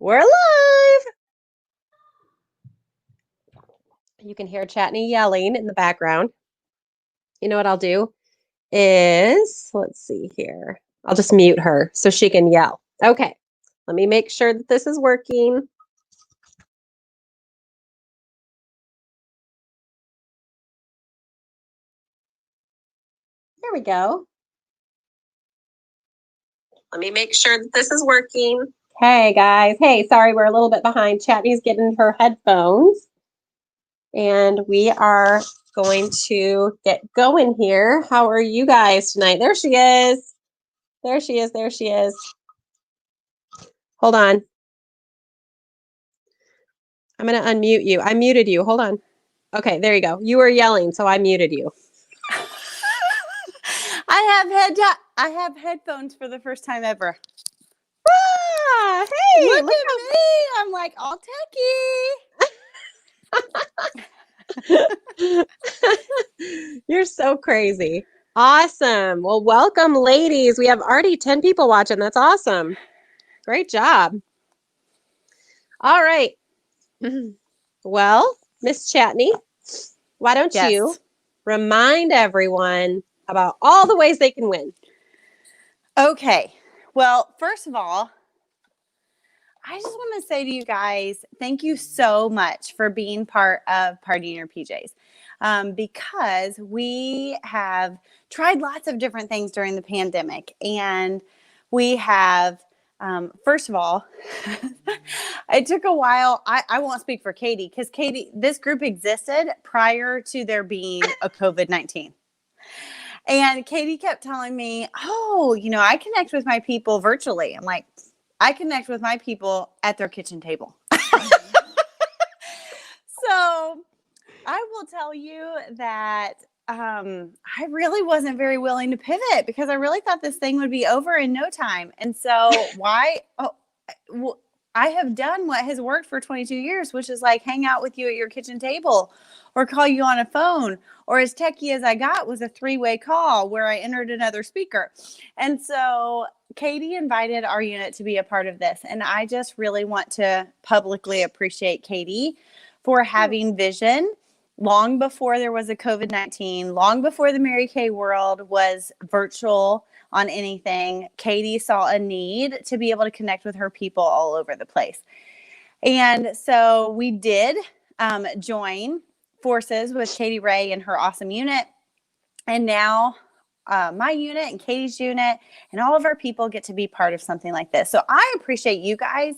We're live. You can hear Chatney yelling in the background. You know what I'll do is, let's see here. I'll just mute her so she can yell. Okay, let me make sure that this is working. There we go. Let me make sure that this is working. Hey guys. Hey, sorry, we're a little bit behind. Chatney's getting her headphones. And we are going to get going here. How are you guys tonight? There she is. There she is. There she is. Hold on. I'm going to unmute you. I muted you. Hold on. Okay, there you go. You were yelling, so I muted you. I have headphones for the first time ever. Ah, hey, look at me. I'm like all techie. You're so crazy. Awesome. Well, welcome, ladies. We have already 10 people watching. That's awesome. Great job. All right. Well, Miss Chatney, why don't you remind everyone about all the ways they can win? Okay. Well, first of all, I just want to say to you guys, thank you so much for being part of Party in Your PJs. Because we have tried lots of different things during the pandemic. And we have, first of all, it took a while. I won't speak for Katie because Katie, this group existed prior to there being a COVID-19. And Katie kept telling me, oh, I connect with my people virtually. I'm like, I connect with my people at their kitchen table. So I will tell you that I really wasn't very willing to pivot because I really thought this thing would be over in no time. And so I have done what has worked for 22 years, which is like hang out with you at your kitchen table or call you on a phone, or as techie as I got was a 3-way call where I entered another speaker. And so Katie invited our unit to be a part of this. And I just really want to publicly appreciate Katie for having vision long before there was a COVID-19, long before the Mary Kay world was virtual on anything. Katie saw a need to be able to connect with her people all over the place. And so we did join forces with Cadie Rae and her awesome unit. And now my unit and Katie's unit and all of our people get to be part of something like this. So I appreciate you guys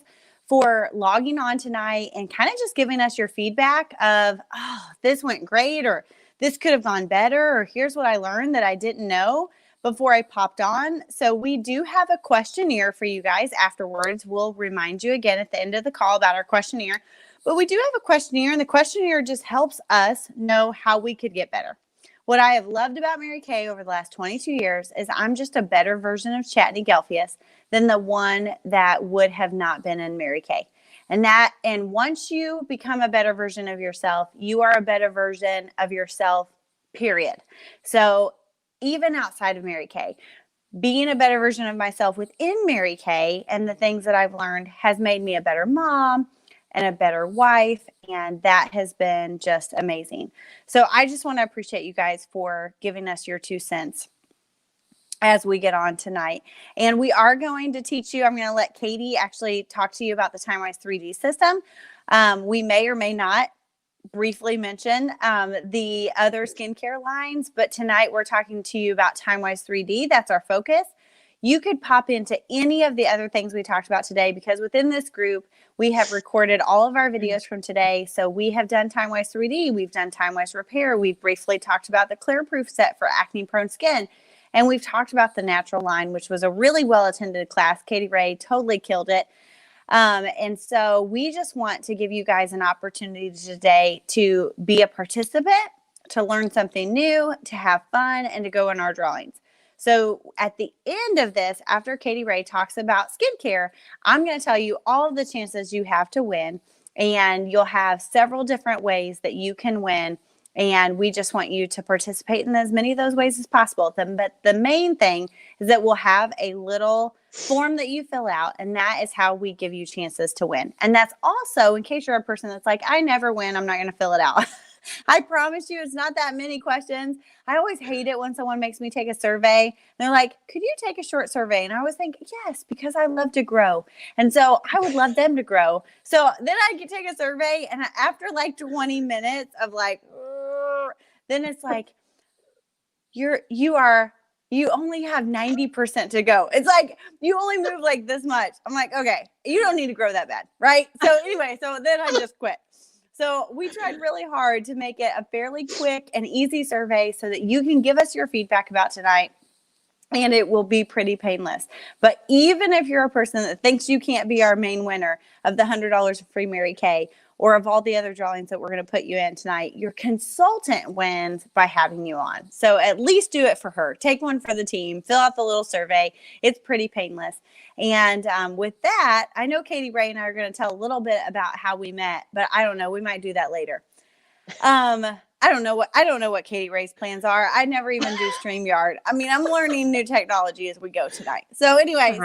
for logging on tonight and kind of just giving us your feedback of, oh, this went great, or this could have gone better, or here's what I learned that I didn't know before I popped on. So we do have a questionnaire for you guys afterwards. We'll remind you again at the end of the call about our questionnaire. But we do have a questionnaire, and the questionnaire just helps us know how we could get better. What I have loved about Mary Kay over the last 22 years is I'm just a better version of Chatney Gelfius than the one that would have not been in Mary Kay. And once you become a better version of yourself, you are a better version of yourself, period. So even outside of Mary Kay, being a better version of myself within Mary Kay and the things that I've learned has made me a better mom and a better wife. And that has been just amazing. So I just want to appreciate you guys for giving us your 2 cents as we get on tonight. And we are going to teach you, I'm going to let Katie actually talk to you about the TimeWise 3D system. We may or may not briefly mention the other skincare lines, but tonight we're talking to you about TimeWise 3D. That's our focus. You could pop into any of the other things we talked about today, because within this group, we have recorded all of our videos from today. So we have done TimeWise 3D. We've done TimeWise Repair. We've briefly talked about the Clear Proof set for acne-prone skin. And we've talked about the natural line, which was a really well-attended class. Cadie Rae totally killed it. And so we just want to give you guys an opportunity today to be a participant, to learn something new, to have fun, and to go in our drawings. So at the end of this, after Cadie Rae talks about skincare, I'm going to tell you all of the chances you have to win. And you'll have several different ways that you can win And we just want you to participate in as many of those ways as possible. But the main thing is that we'll have a little form that you fill out, and that is how we give you chances to win. And that's also, in case you're a person that's like, I never win, I'm not going to fill it out. I promise you, it's not that many questions. I always hate it when someone makes me take a survey. And they're like, could you take a short survey? And I always think, yes, because I love to grow. And so I would love them to grow. So then I could take a survey, and after like 20 minutes of like, then it's like, you only have 90% to go. It's like, you only move like this much. I'm like, okay, you don't need to grow that bad. Right. So anyway, so then I just quit. So we tried really hard to make it a fairly quick and easy survey so that you can give us your feedback about tonight, and it will be pretty painless. But even if you're a person that thinks you can't be our main winner of the $100 of free Mary Kay or of all the other drawings that we're going to put you in tonight, your consultant wins by having you on. So at least do it for her. Take one for the team. Fill out the little survey. It's pretty painless. And with that, I know Cadie Rae and I are going to tell a little bit about how we met, but I don't know. We might do that later. I don't know what Cadie Rae's plans are. I never even do StreamYard. I mean, I'm learning new technology as we go tonight. So anyway,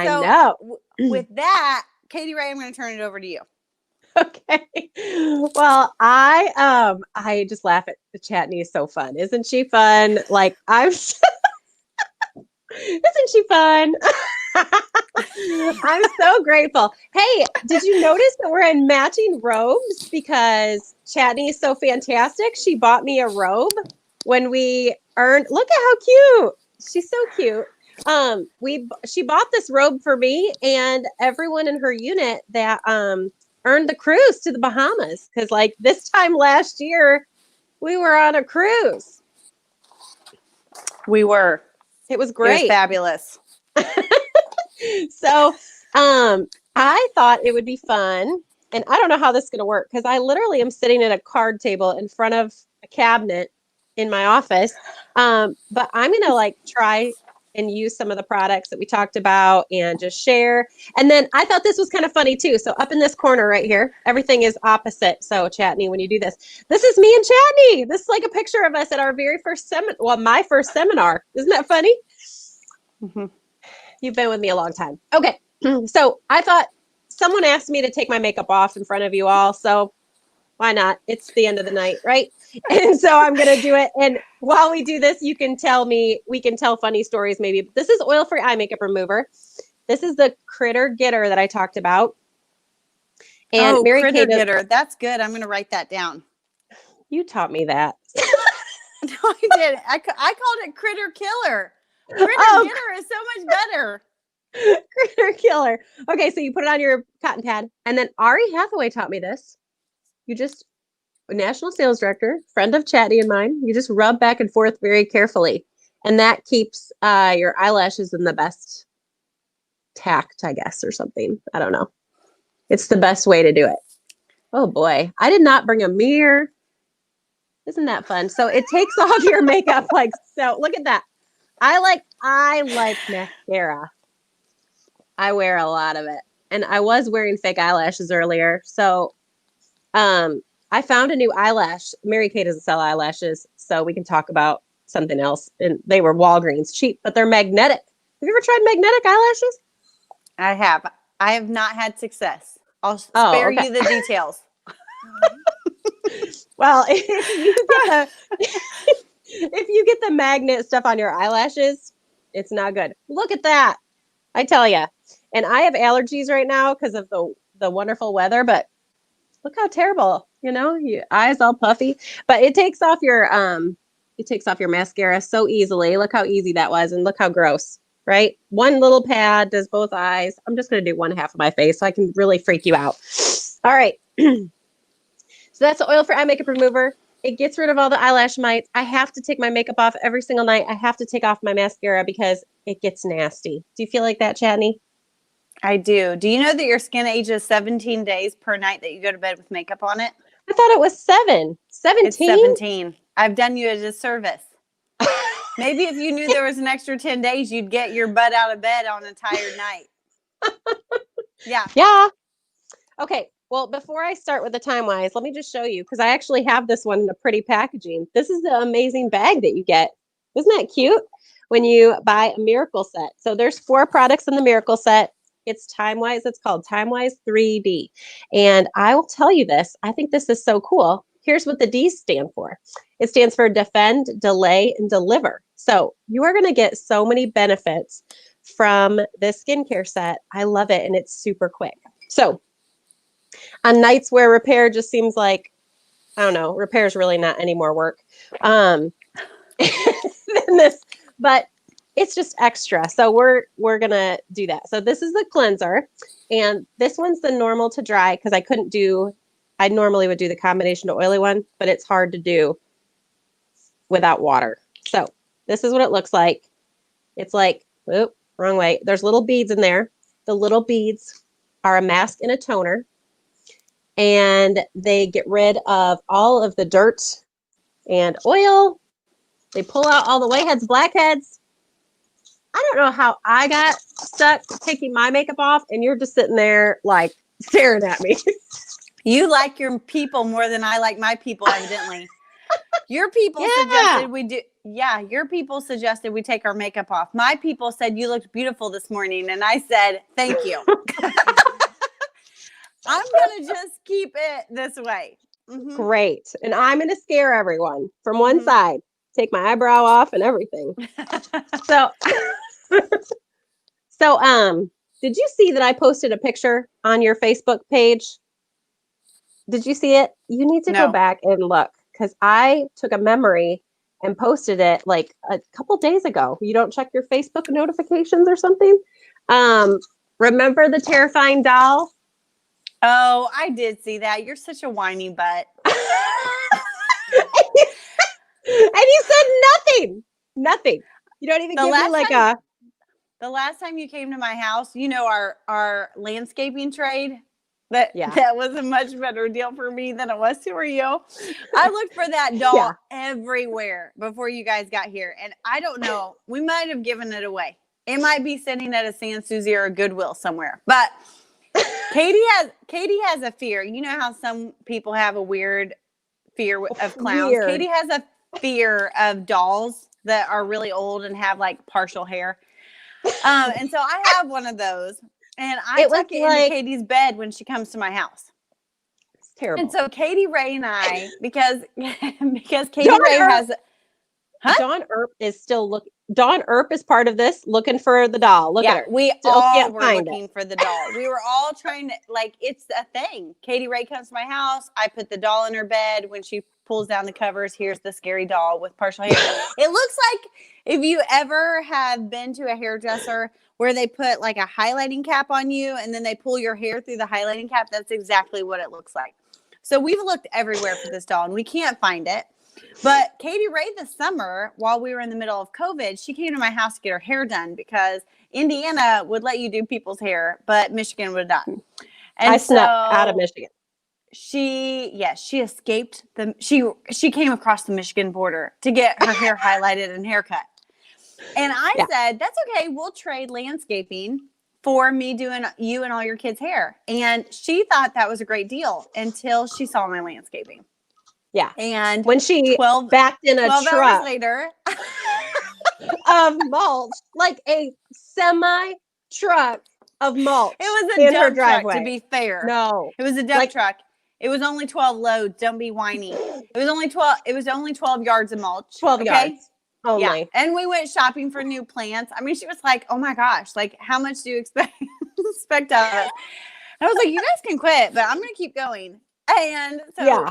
with that, Cadie Rae, I'm going to turn it over to you. Okay. Well, I just laugh at the Chatney is so fun. Isn't she fun? Like isn't she fun? I'm so grateful. Hey, did you notice that we're in matching robes because Chatney is so fantastic? She bought me a robe when we earned. Look at how cute. She's so cute. She bought this robe for me and everyone in her unit that earned the cruise to the Bahamas, because like this time last year we were on a cruise. We were. It was great. It was fabulous. So I thought it would be fun, and I don't know how this is going to work because I literally am sitting at a card table in front of a cabinet in my office, but I'm going to like try and use some of the products that we talked about and just share. And then I thought this was kind of funny too. So up in this corner right here, everything is opposite. So Chatney, when you do this is me and Chatney. This is like a picture of us at our very first seminar. Well, my first seminar. Isn't that funny? Mm-hmm. You've been with me a long time. Okay. So I thought someone asked me to take my makeup off in front of you all. So why not? It's the end of the night, right? And so I'm going to do it. And while we do this, you can tell me, we can tell funny stories maybe. This is oil-free eye makeup remover. This is the Critter Getter that I talked about. And Mary Critter Kay Getter. That's good. I'm going to write that down. You taught me that. No, I did. I called it Critter Killer. Critter Getter is so much better. Critter Killer. Okay, so you put it on your cotton pad. And then Ari Hathaway taught me this. You just, national sales director, friend of Chatney and mine, you just rub back and forth very carefully. And that keeps your eyelashes in the best tact, I guess, or something. I don't know. It's the best way to do it. Oh boy. I did not bring a mirror. Isn't that fun? So it takes off your makeup like so. Look at that. I like mascara. I wear a lot of it. And I was wearing fake eyelashes earlier. So I found a new eyelash. Mary Kay doesn't sell eyelashes, so we can talk about something else. And they were Walgreens cheap, but they're magnetic. Have you ever tried magnetic eyelashes? I have. I have not had success. I'll spare you the details. Well, if you get the magnet stuff on your eyelashes, it's not good. Look at that. I tell you. And I have allergies right now because of the wonderful weather, but look how terrible, your eyes all puffy. But it takes off your mascara so easily. Look how easy that was, and look how gross, right? One little pad does both eyes. I'm just going to do one half of my face so I can really freak you out. All right. So that's the oil-free eye makeup remover. It gets rid of all the eyelash mites. I have to take my makeup off every single night. I have to take off my mascara because it gets nasty. Do you feel like that, Chatney? I do. Do you know that your skin ages 17 days per night that you go to bed with makeup on it? I thought it was 7. 17? It's 17. I've done you a disservice. Maybe if you knew there was an extra 10 days, you'd get your butt out of bed on a tired night. Yeah. Yeah. Okay. Well, before I start with the Time Wise, let me just show you because I actually have this one in a pretty packaging. This is the amazing bag that you get. Isn't that cute? When you buy a Miracle Set. So there's 4 products in the Miracle Set. It's Time Wise. It's called Time Wise 3D. And I will tell you this. I think this is so cool. Here's what the D's stand for. It stands for defend, delay, and deliver. So you are going to get so many benefits from this skincare set. I love it. And it's super quick. So on nights where repair just seems like, I don't know, repair is really not any more work than this, but it's just extra. So we're gonna do that. So this is the cleanser, and this one's the normal to dry because I normally would do the combination to oily one, but it's hard to do without water. So this is what it looks like. It's like, oop, wrong way. There's little beads in there. The little beads are a mask and a toner. And they get rid of all of the dirt and oil. They pull out all the whiteheads, blackheads. I don't know how I got stuck taking my makeup off, and you're just sitting there like staring at me. You like your people more than I like my people, evidently. Your people suggested we do. Yeah, your people suggested we take our makeup off. My people said you looked beautiful this morning, and I said thank you. I'm going to just keep it this way. Mm-hmm. Great. And I'm going to scare everyone from one side, take my eyebrow off and everything. So, did you see that I posted a picture on your Facebook page? Did you see it? You need to go back and look because I took a memory and posted it like a couple days ago. You don't check your Facebook notifications or something? Remember the terrifying doll? Oh, I did see that. You're such a whiny butt. And you said nothing. You don't even give me like The last time you came to my house, you know, our landscaping trade, that was a much better deal for me than it was for you. I looked for that doll everywhere before you guys got here. And I don't know, we might have given it away. It might be sitting at a San Susie or a Goodwill somewhere, but Katie has a fear. You know how some people have a weird fear of clowns? Katie has a fear of dolls that are really old and have like partial hair. And so I have one of those, and I tuck it into Katie's bed when she comes to my house. It's terrible. And so Cadie Rae and I, because Cadie Rae has Dawn Earp is still looking. Dawn Earp is part of this, looking for the doll. Look at her. We all were looking for the doll. We were all trying to, like, it's a thing. Cadie Rae comes to my house. I put the doll in her bed. When she pulls down the covers, here's the scary doll with partial hair. It looks like if you ever have been to a hairdresser where they put like a highlighting cap on you and then they pull your hair through the highlighting cap, that's exactly what it looks like. So we've looked everywhere for this doll and we can't find it. But Cadie Rae this summer, while we were in the middle of COVID, she came to my house to get her hair done because Indiana would let you do people's hair, but Michigan would not. And I snuck out of Michigan. She escaped she came across the Michigan border to get her hair highlighted and haircut. And I said, that's okay. We'll trade landscaping for me doing you and all your kids' hair. And she thought that was a great deal until she saw my landscaping. Yeah. And when she backed in a 12 truck hours later of mulch, like a semi truck of mulch. It was a dump truck, to be fair. No. It was a dump truck. It was only 12 loads. Don't be whiny. It was only 12 yards of mulch. 12 yards. Only. Yeah. And we went shopping for new plants. I mean, she was like, oh my gosh, like how much do you expect of us? And I was like, you guys can quit, but I'm going to keep going. And so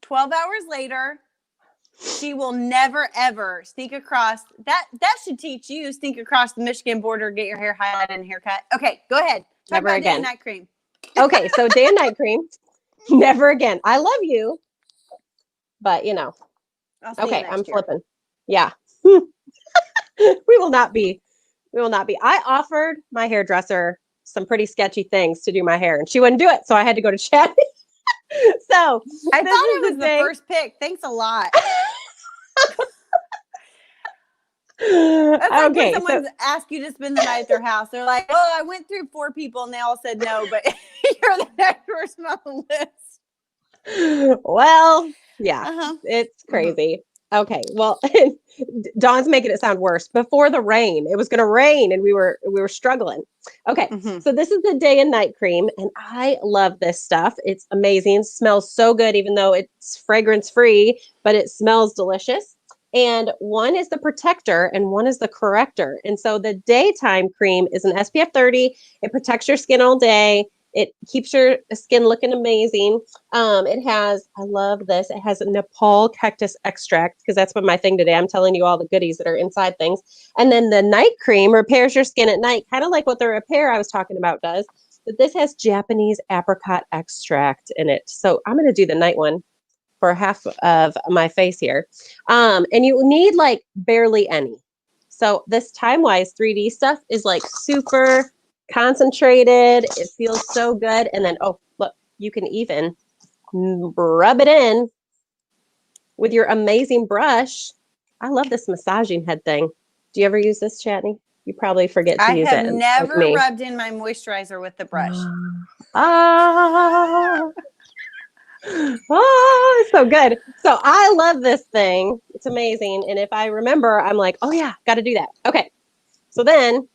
12 hours later, she will never, ever sneak across. That should teach you, sneak across the Michigan border, get your hair highlighted and haircut. Okay, go ahead. Talk about day and night cream. Okay, so day and night cream. Never again. I love you, but you know. Okay, I'm flipping. Yeah. We will not be. I offered my hairdresser some pretty sketchy things to do my hair, and she wouldn't do it, so I had to go to Chatney. So I thought it was the first pick. Thanks a lot. That's like when someone asks you to spend the night at their house. They're like, "Oh, I went through 4 people and they all said no, but You're the next person on the list. Well, yeah, Uh-huh. it's crazy. Okay, well, Dawn's making it sound worse. Before the rain, it was going to rain, and we were struggling. Okay, so this is the day and night cream, and I love this stuff. It's amazing. Smells so good, even though it's fragrance free, but it smells delicious. And one is the protector, and one is the corrector. And so the daytime cream is an SPF 30. It protects your skin all day. It keeps your skin looking amazing. It has, I love this. It has a Nepal cactus extract because that's been my thing today. I'm telling you all the goodies that are inside things. And then the night cream repairs your skin at night, kind of like what the repair I was talking about does. But this has Japanese apricot extract in it. So I'm going to do the night one for half of my face here. And you need like barely any. So this Time-Wise 3D stuff is like super concentrated. It feels so good. And then, oh, look, you can even rub it in with your amazing brush. I love this massaging head thing. Do you ever use this, Chatney? You probably forget to use it. I have never rubbed in my moisturizer with the brush. Oh, so good. So I love this thing. It's amazing. And if I remember, I'm like, oh yeah, got to do that. Okay. So then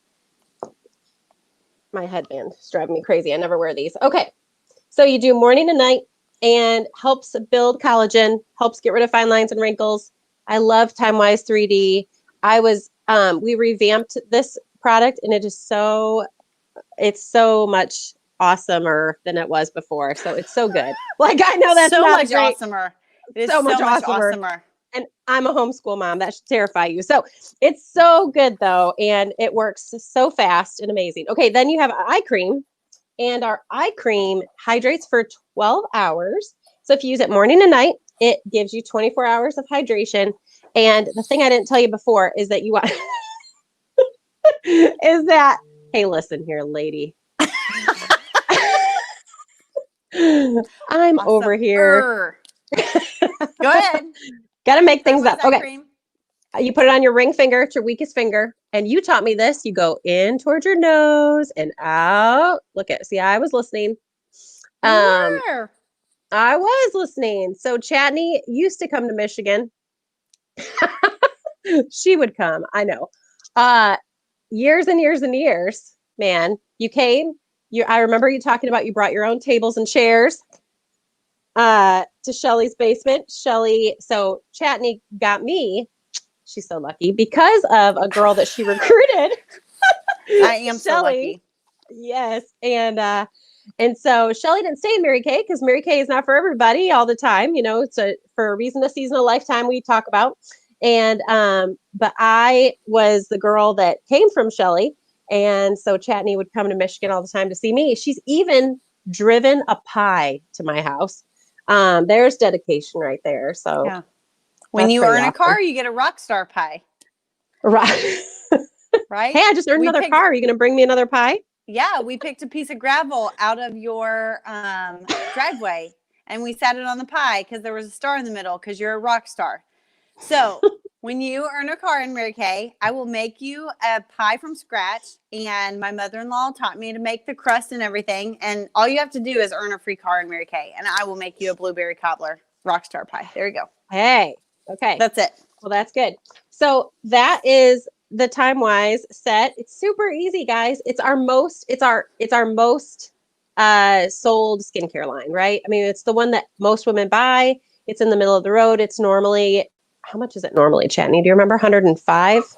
my headband is driving me crazy. I never wear these. Okay. So you do morning and night and helps build collagen, helps get rid of fine lines and wrinkles. I love Time-Wise 3D. We revamped this product and it's so much awesomer than it was before. So it's so good. Like, I know that's so not much great, awesomer. It's so much awesomer. And I'm a homeschool mom. That should terrify you. So it's so good though. And it works so fast and amazing. Okay. Then you have eye cream, and our eye cream hydrates for 12 hours. So if you use it morning and night, it gives you 24 hours of hydration. And the thing I didn't tell you before is that you want is that, hey, listen here, lady. I'm awesome. Over here. Go ahead. Got to make things up. Okay. Cream. You put it on your ring finger. It's your weakest finger. And you taught me this. You go in towards your nose and out. Look at, see, I was listening. I was listening. So Chatney used to come to Michigan. She would come. I know. Years and years and years, man. You came. I remember you talking about you brought your own tables and chairs to Shelly's basement. Shelly, so Chatney got me. She's so lucky because of a girl that she recruited. I am Shelly. So lucky. Yes. And so Shelly didn't stay in Mary Kay because Mary Kay is not for everybody all the time. You know, it's for a reason, a season, a lifetime we talk about. And but I was the girl that came from Shelly. And so Chatney would come to Michigan all the time to see me. She's even driven a pie to my house. There's dedication right there. So yeah. When you earn a car, you get a rock star pie. Right. Right. Hey, I just earned another car. Are you going to bring me another pie? Yeah. We picked a piece of gravel out of your driveway and we sat it on the pie because there was a star in the middle because you're a rock star. So when you earn a car in Mary Kay, I will make you a pie from scratch. And my mother-in-law taught me to make the crust and everything. And all you have to do is earn a free car in Mary Kay. And I will make you a blueberry cobbler rockstar pie. There you go. Hey, okay. That's it. Well, that's good. So that is the Time-Wise set. It's super easy, guys. It's our most sold skincare line, right? I mean, it's the one that most women buy. It's in the middle of the road. It's normally, how much is it normally, Chatney? Do you remember? 105?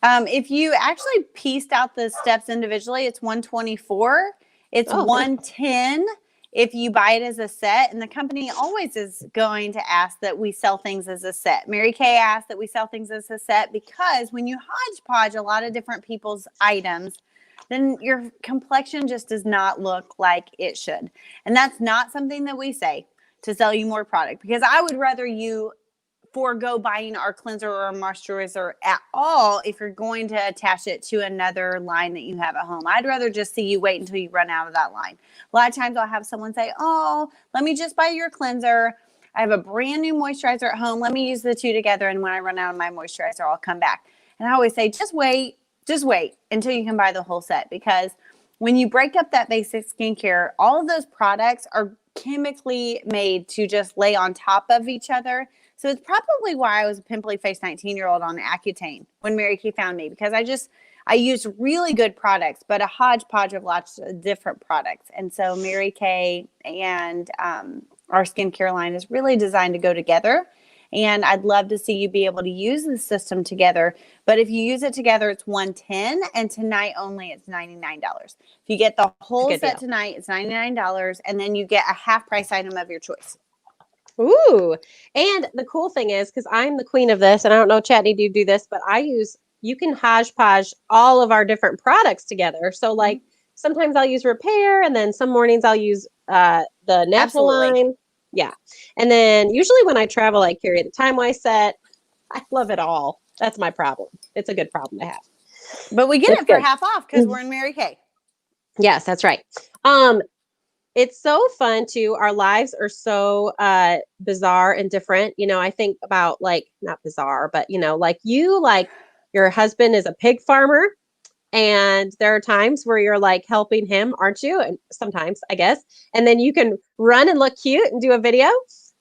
If you actually pieced out the steps individually, it's 124. It's 110 if you buy it as a set. And the company always is going to ask that we sell things as a set. Mary Kay asked that we sell things as a set because when you hodgepodge a lot of different people's items, then your complexion just does not look like it should. And that's not something that we say to sell you more product, because I would rather you forego buying our cleanser or our moisturizer at all if you're going to attach it to another line that you have at home. I'd rather just see you wait until you run out of that line. A lot of times I'll have someone say, oh, let me just buy your cleanser. I have a brand new moisturizer at home. Let me use the two together. And when I run out of my moisturizer, I'll come back. And I always say, just wait until you can buy the whole set, because when you break up that basic skincare, all of those products are chemically made to just lay on top of each other. So it's probably why I was a pimply faced 19-year-old on Accutane when Mary Kay found me, because I used really good products, but a hodgepodge of lots of different products. And so Mary Kay and our skincare line is really designed to go together. And I'd love to see you be able to use the system together. But if you use it together, it's $110, and tonight only it's $99. If you get the whole set tonight, it's $99, and then you get a half price item of your choice. Ooh. And the cool thing is, because I'm the queen of this, and I don't know, Chatney, do you do this? But you can hodgepodge all of our different products together. So like sometimes I'll use Repair, and then some mornings I'll use the Natural line. Yeah. And then usually when I travel, I carry the Time Wise set. I love it all. That's my problem. It's a good problem to have. But we get it for half off because we're in Mary Kay. Yes, that's right. It's so fun too. Our lives are so bizarre and different. You know, I think about like, not bizarre, but you know, like your husband is a pig farmer. And there are times where you're like helping him, aren't you? And sometimes, I guess. And then you can run and look cute and do a video.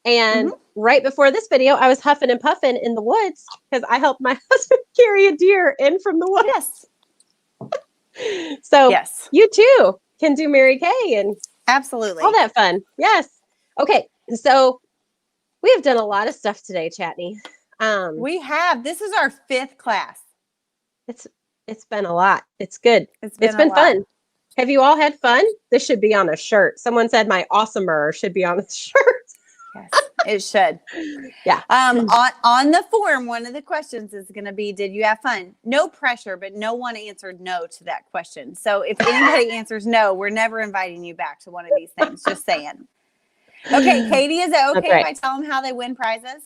And right before this video, I was huffing and puffing in the woods because I helped my husband carry a deer in from the woods. Yes. So you too can do Mary Kay and absolutely all that fun. Yes. Okay. So we have done a lot of stuff today, Chatney. We have. This is our 5th class. It's been a lot. It's good. It's been fun. Have you all had fun? This should be on a shirt. Someone said my awesomer should be on a shirt. Yes, it should. Yeah. On the form, one of the questions is going to be, did you have fun? No pressure, but no one answered no to that question. So if anybody answers no, we're never inviting you back to one of these things. Just saying. Okay, Katie, is it okay if I tell them how they win prizes?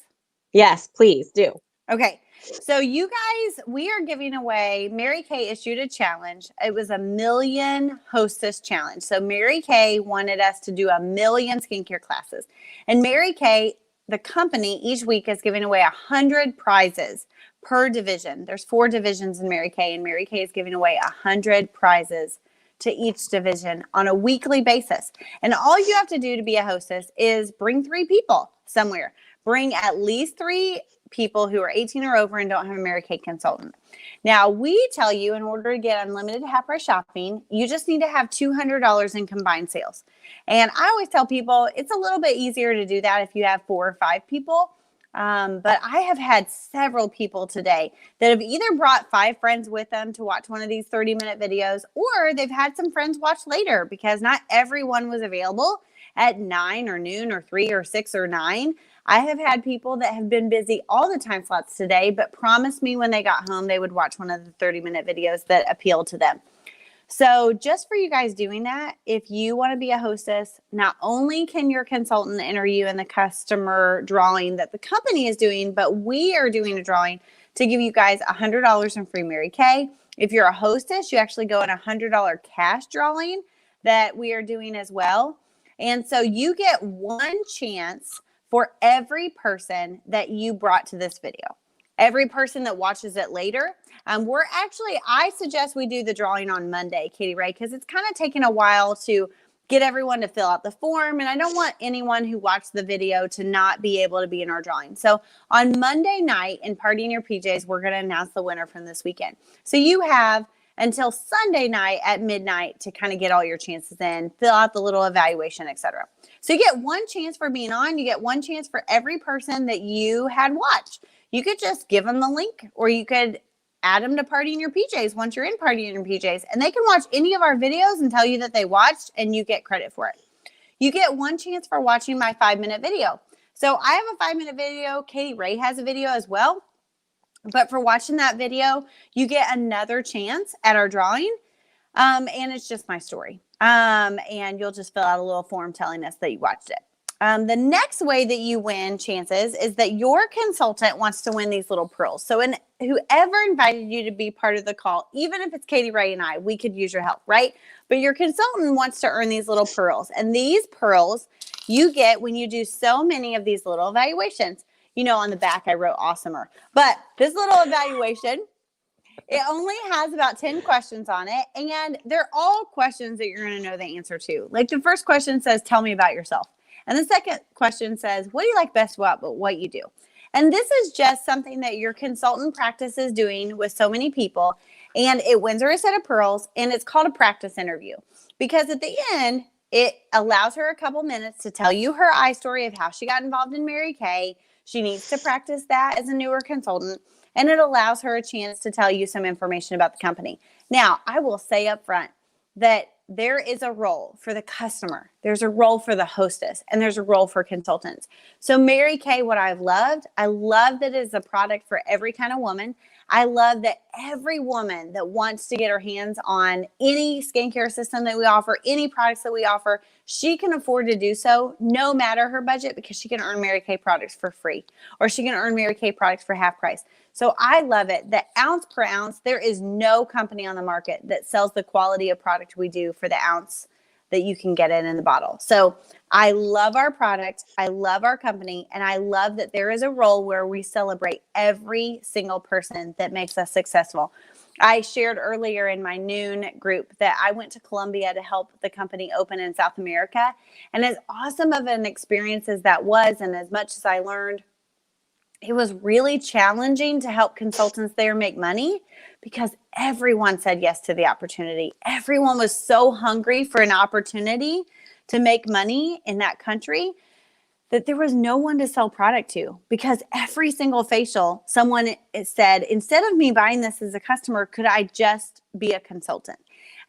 Yes, please do. Okay. So you guys, we are giving away, Mary Kay issued a challenge. It was a 1,000,000 hostess challenge. So Mary Kay wanted us to do 1,000,000 skincare classes. And Mary Kay, the company, each week is giving away 100 prizes per division. There's 4 divisions in Mary Kay, and Mary Kay is giving away 100 prizes to each division on a weekly basis. And all you have to do to be a hostess is bring 3 people somewhere. Bring at least 3 people who are 18 or over and don't have a Mary Kay consultant. Now, we tell you in order to get unlimited half price shopping, you just need to have $200 in combined sales. And I always tell people it's a little bit easier to do that if you have 4 or 5 people. But I have had several people today that have either brought 5 friends with them to watch one of these 30-minute videos, or they've had some friends watch later because not everyone was available at 9 or noon or 3 or 6 or 9. I have had people that have been busy all the time slots today, but promised me when they got home they would watch one of the 30-minute videos that appealed to them. So just for you guys doing that, if you want to be a hostess, not only can your consultant enter you in the customer drawing that the company is doing, but we are doing a drawing to give you guys $100 in free Mary Kay. If you're a hostess, you actually go in a $100 cash drawing that we are doing as well. And so you get one chance for every person that you brought to this video. Every person that watches it later. I suggest we do the drawing on Monday, Cadie Rae, because it's kind of taken a while to get everyone to fill out the form. And I don't want anyone who watched the video to not be able to be in our drawing. So on Monday night in Party in Your PJs, we're going to announce the winner from this weekend. So you have until Sunday night at midnight to kind of get all your chances in, fill out the little evaluation, etc. So you get one chance for being on. You get one chance for every person that you had watched. You could just give them the link, or you could add them to Party in Your PJs once you're in Party in Your PJs, and they can watch any of our videos and tell you that they watched, and you get credit for it. You get one chance for watching my 5-minute video. So I have a 5-minute video. Cadie Rae has a video as well. But for watching that video, you get another chance at our drawing. And it's just my story. And you'll just fill out a little form telling us that you watched it. The next way that you win chances is that your consultant wants to win these little pearls. So whoever invited you to be part of the call, even if it's Cadie Rae and I, we could use your help, right? But your consultant wants to earn these little pearls. And these pearls you get when you do so many of these little evaluations. You know, on the back, I wrote awesomer. But this little evaluation It only has about 10 questions on it, and they're all questions that you're going to know the answer to. Like the first question says, tell me about yourself. And the second question says, what do you like best about what you do? And this is just something that your consultant practice is doing with so many people, and it wins her a set of pearls, and it's called a practice interview. Because at the end, it allows her a couple minutes to tell you her story of how she got involved in Mary Kay. She needs to practice that as a newer consultant. And it allows her a chance to tell you some information about the company. Now, I will say up front that there is a role for the customer. There's a role for the hostess, and there's a role for consultants. So Mary Kay, what I love that it is a product for every kind of woman. I love that every woman that wants to get her hands on any skincare system that we offer, any products that we offer, she can afford to do so no matter her budget, because she can earn Mary Kay products for free, or she can earn Mary Kay products for half price. So I love it that ounce per ounce, there is no company on the market that sells the quality of product we do for the ounce that you can get it in the bottle. So I love our product. I love our company. And I love that there is a role where we celebrate every single person that makes us successful. I shared earlier in my noon group that I went to Colombia to help the company open in South America. And as awesome of an experience as that was, and as much as I learned, it was really challenging to help consultants there make money, because everyone said yes to the opportunity. Everyone was so hungry for an opportunity to make money in that country that there was no one to sell product to, because every single facial, someone said, instead of me buying this as a customer, could I just be a consultant?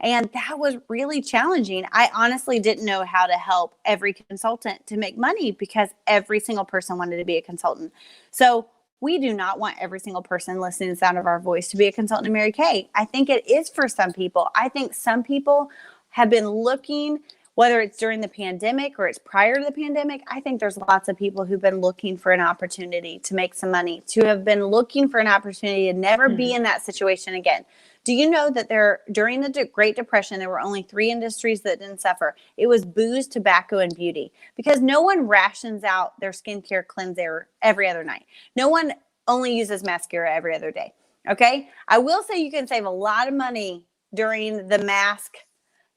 And that was really challenging. I honestly didn't know how to help every consultant to make money, because every single person wanted to be a consultant. So we do not want every single person listening to the sound of our voice to be a consultant in Mary Kay. I think it is for some people. I think some people have been looking, whether it's during the pandemic or it's prior to the pandemic. I think there's lots of people who've been looking for an opportunity to make some money, to have been looking for an opportunity to never be in that situation again. Do you know that during the Great Depression, there were only 3 industries that didn't suffer? It was booze, tobacco, and beauty, because no one rations out their skincare cleanser every other night. No one only uses mascara every other day. Okay. I will say you can save a lot of money during the mask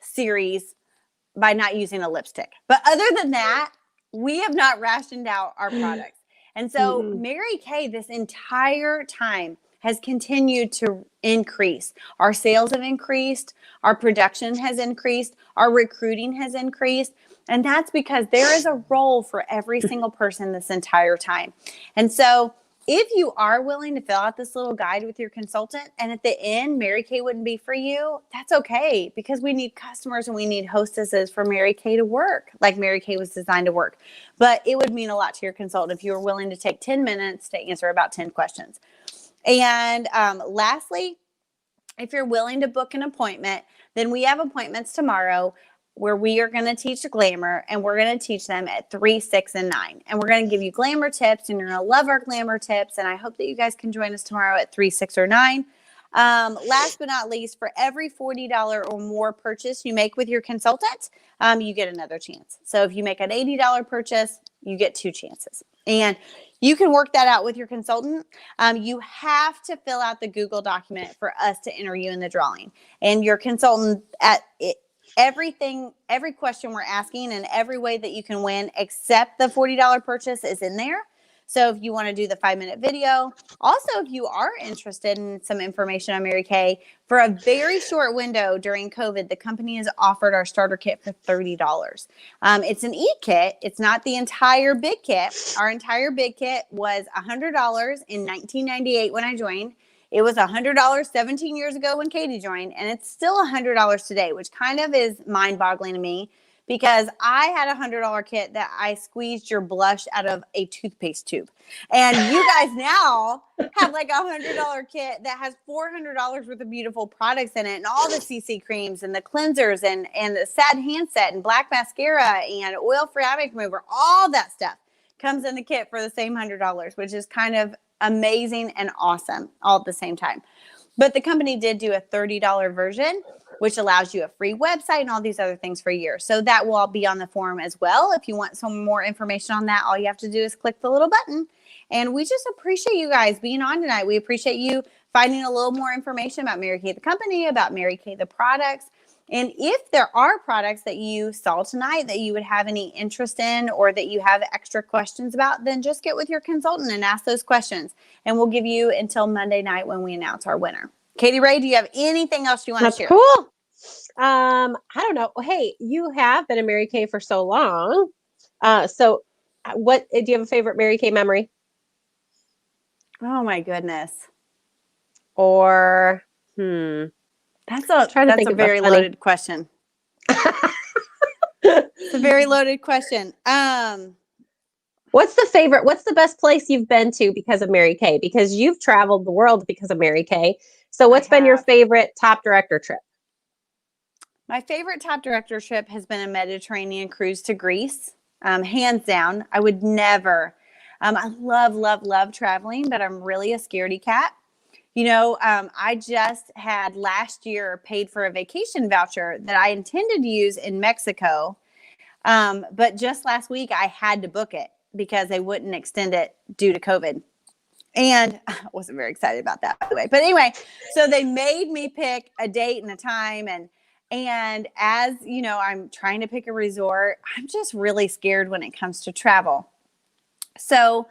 series by not using a lipstick. But other than that, we have not rationed out our products. And so Mary Kay, this entire time, has continued to increase. Our sales have increased. Our production has increased. Our recruiting has increased. And that's because there is a role for every single person this entire time. And so if you are willing to fill out this little guide with your consultant, and at the end, Mary Kay wouldn't be for you, that's okay, because we need customers and we need hostesses for Mary Kay to work like Mary Kay was designed to work. But it would mean a lot to your consultant if you were willing to take 10 minutes to answer about 10 questions. And lastly, if you're willing to book an appointment, then we have appointments tomorrow where we are going to teach glamour, and we're going to teach them at 3, 6, and 9. And we're going to give you glamour tips, and you're going to love our glamour tips. And I hope that you guys can join us tomorrow at 3, 6, or 9. Last but not least, for every $40 or more purchase you make with your consultant, you get another chance. So if you make an $80 purchase, you get 2 chances. And you can work that out with your consultant. You have to fill out the Google document for us to enter you in the drawing. And your consultant, every question we're asking and every way that you can win except the $40 purchase is in there. So if you want to do the 5-minute video, also if you are interested in some information on Mary Kay, for a very short window during COVID, the company has offered our starter kit for $30. It's an e-kit. It's not the entire big kit. Our entire big kit was $100 in 1998 when I joined. It was $100 17 years ago when Katie joined, and it's still $100 today, which kind of is mind-boggling to me, because I had a $100 kit that I squeezed your blush out of a toothpaste tube. And you guys now have like a $100 kit that has $400 worth of beautiful products in it, and all the CC creams and the cleansers and the sad hand set and black mascara and oil-free eye makeup remover. All that stuff comes in the kit for the same $100, which is kind of amazing and awesome all at the same time. But the company did do a $30 version, which allows you a free website and all these other things for a year. So that will all be on the forum as well. If you want some more information on that, all you have to do is click the little button. And we just appreciate you guys being on tonight. We appreciate you finding a little more information about Mary Kay, the company, about Mary Kay, the products. And if there are products that you saw tonight that you would have any interest in or that you have extra questions about, then just get with your consultant and ask those questions. And we'll give you until Monday night when we announce our winner. Cadie Rae, do you have anything else you want to share? Cool. I don't know. Hey, you have been a Mary Kay for so long. So what do you have a favorite Mary Kay memory? Oh my goodness. Or That's a very loaded question. It's a very loaded question. What's the best place you've been to because of Mary Kay? Because you've traveled the world because of Mary Kay. So what's been your favorite top director trip? My favorite top director trip has been a Mediterranean cruise to Greece. Hands down. I would never, I love traveling, but I'm really a scaredy cat. You know, I just had last year paid for a vacation voucher that I intended to use in Mexico. But just last week I had to book it because they wouldn't extend it due to COVID. And I wasn't very excited about that, by the way. But anyway, so they made me pick a date and a time. And as you know, I'm trying to pick a resort. I'm just really scared when it comes to travel. So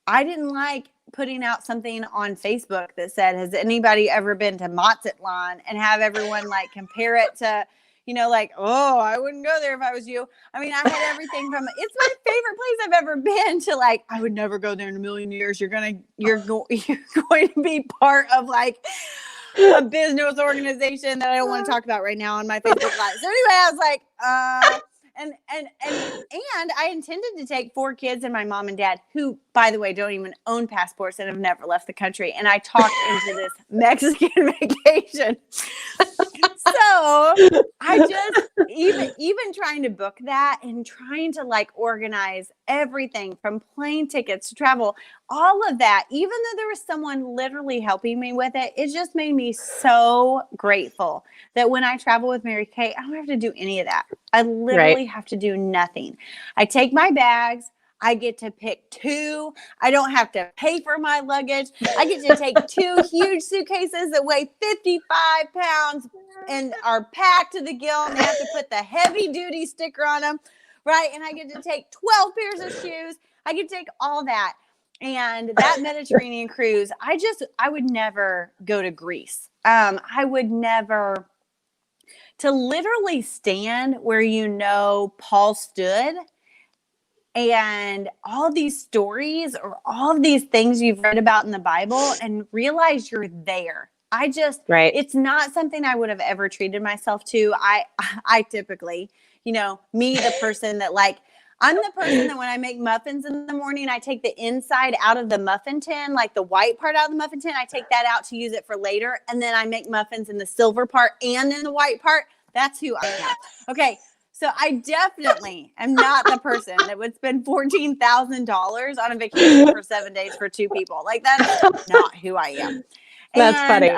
I didn't like putting out something on Facebook that said, has anybody ever been to Mazatlan, and have everyone like compare it to, you know, like, oh, I wouldn't go there if I was you. I mean, I had everything from, it's my favorite place I've ever been, to like, I would never go there in a million years. You're going to be part of like a business organization that I don't want to talk about right now on my Facebook Live. So anyway, I was like, and I intended to take 4 kids and my mom and dad, who, by the way, don't even own passports and have never left the country. And I talked into this Mexican vacation. So I just, even trying to book that and trying to like organize everything from plane tickets to travel, all of that, even though there was someone literally helping me with it, it just made me so grateful that when I travel with Mary Kay, I don't have to do any of that. I literally have to do nothing. I take my bags. I get to pick 2. I don't have to pay for my luggage. I get to take 2 huge suitcases that weigh 55 pounds and are packed to the gill, and they have to put the heavy duty sticker on them, right? And I get to take 12 pairs of shoes. I get to take all that. And that Mediterranean cruise, I would never go to Greece. I would never, to literally stand where, you know, Paul stood, and all these stories or all of these things you've read about in the Bible, and realize you're there. It's not something I would have ever treated myself to. I typically, you know, me, the person that like, I'm the person that when I make muffins in the morning, I take the inside out of the muffin tin, like the white part out of the muffin tin. I take that out to use it for later. And then I make muffins in the silver part and in the white part. That's who I am. Okay. So I definitely am not the person that would spend $14,000 on a vacation for 7 days for 2 people. Like, that's not who I am. That's funny.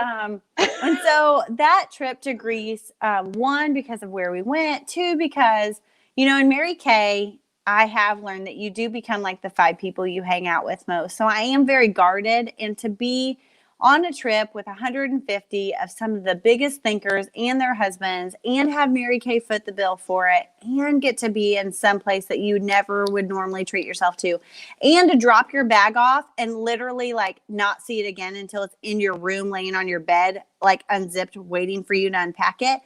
And so that trip to Greece, 1, because of where we went, 2, because, you know, in Mary Kay, I have learned that you do become like the 5 people you hang out with most. So I am very guarded, and to be on a trip with 150 of some of the biggest thinkers and their husbands, and have Mary Kay foot the bill for it, and get to be in some place that you never would normally treat yourself to, and to drop your bag off and literally like not see it again until it's in your room, laying on your bed, like unzipped, waiting for you to unpack it.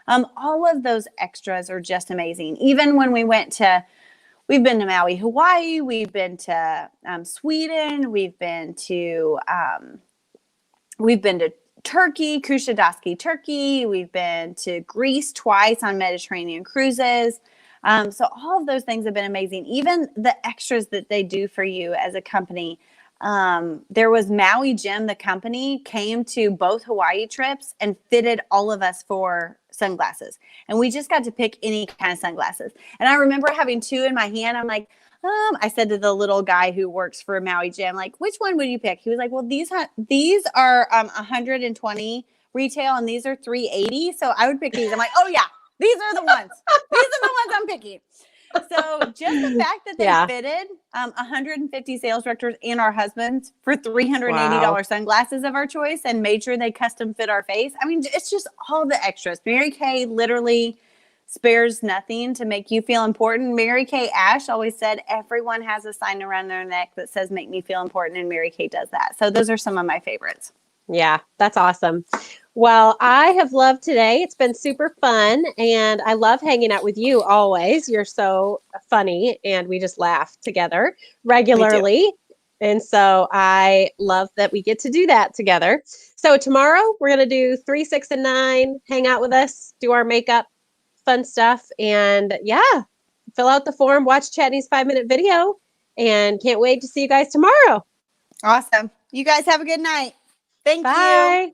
All of those extras are just amazing. Even when we've been to Maui, Hawaii, we've been to Sweden, we've been to Turkey, Kusadasi, Turkey. We've been to Greece twice on Mediterranean cruises. So all of those things have been amazing. Even the extras that they do for you as a company. There was Maui Jim, the company, came to both Hawaii trips and fitted all of us for sunglasses. And we just got to pick any kind of sunglasses. And I remember having 2 in my hand. I'm like, I said to the little guy who works for Maui Jim, like, which one would you pick? He was like, well, these are 120 retail and these are $380. So I would pick these. I'm like, oh yeah, these are the ones. These are the ones I'm picking. So just the fact that they Yeah. fitted 150 sales directors and our husbands for $380 Wow. sunglasses of our choice and made sure they custom fit our face. I mean, it's just all the extras. Mary Kay literally spares nothing to make you feel important. Mary Kay Ash always said everyone has a sign around their neck that says make me feel important, and Mary Kay does that. So those are some of my favorites. Yeah, that's awesome. Well, I have loved today. It's been super fun, and I love hanging out with you always. You're so funny, and we just laugh together regularly. And so I love that we get to do that together. So tomorrow we're going to do 3, 6, and 9. Hang out with us, do our makeup, fun stuff. And yeah, fill out the form, watch Chatney's 5-minute video, and can't wait to see you guys tomorrow. Awesome. You guys have a good night. Thank you. Bye.